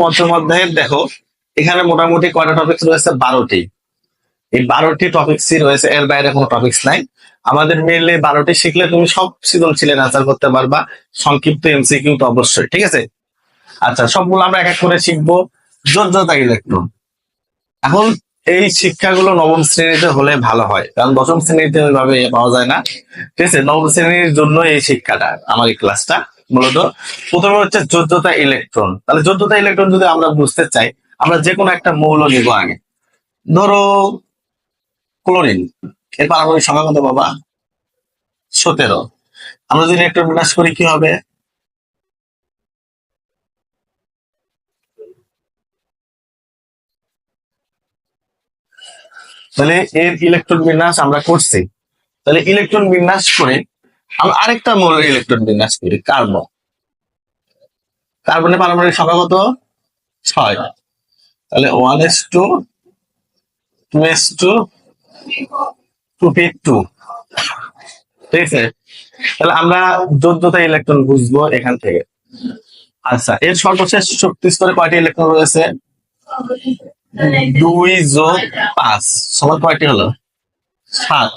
পঞ্চম অধ্যায়ের দেখো এখানে মোটামুটি কয়টা টপিক রয়েছে? 12টি। এই 12টি টপিকসই রয়েছে, এর বাইরে কোনো টপিকস নাই। আমাদের মেনলি 12টি শিখলে তুমি সব সৃজনশীলের আনসার করতে পারবা, সংক্ষিপ্ত এমসিকিউ তো অবশ্যই। ঠিক আছে, আচ্ছা সবগুলো আমরা এক এক করে শিখবো। যোজ্যতা ইলেকট্রন। এখন এই শিক্ষাগুলো নবম শ্রেণীতে হলে ভালো হয়, কারণ দশম শ্রেণীতে ওইভাবে পাওয়া যায় না। ঠিক আছে, নবম শ্রেণীর জন্য এই শিক্ষাটা, আমার এই ক্লাসটা মূলত। প্রথমে হচ্ছে যোজ্যতা ইলেকট্রন। তাহলে যোজ্যতা ইলেকট্রন যদি আমরা বুঝতে চাই, আমরা যে কোনো একটা মৌল নিব আগে। ধরো ক্লোরিন, এর পারমাণবিক সংখ্যা কত বাবা? 17। আমরা যদি ইলেকট্রন বিন্যাস করি কি হবে? তাহলে এর ইলেকট্রন বিন্যাস আমরা করছি। তাহলে ইলেকট্রন বিন্যাস করে আমরা আরেকটা মৌলের ইলেকট্রন বিন্যাস করি, কার্বন। কার্বনের পারমাণবিক সংখ্যা কত? 6। তাহলে 1s2 2s2 2p2। ঠিক আছে, তাহলে আমরা যোজ্যতা ইলেকট্রন বুঝবো এখান থেকে। আচ্ছা, এর সর্বশেষ শক্তি স্তরে কয়টি ইলেকট্রন রয়েছে? 2 যোগ 5 সমান কয়টি হলো? 7।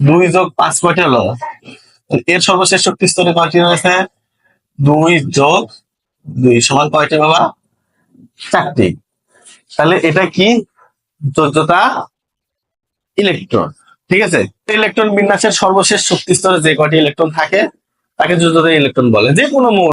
2 যোগ 5 কয়টি হলো? এর সর্বশেষ শক্তি স্তরে কয়টি রয়েছে? 2 যোগ 2 সমান কয়টি বাবা? 4টি। তাহলে এটা কি? যোজ্যতা ইলেকট্রন। ঠিক আছে, ইলেকট্রন বিন্যাসের সর্বশেষ শক্তি স্তরে যে কয়টি ইলেকট্রন থাকে তাকে যোজ্যতা ইলেকট্রন বলে। যে কোনো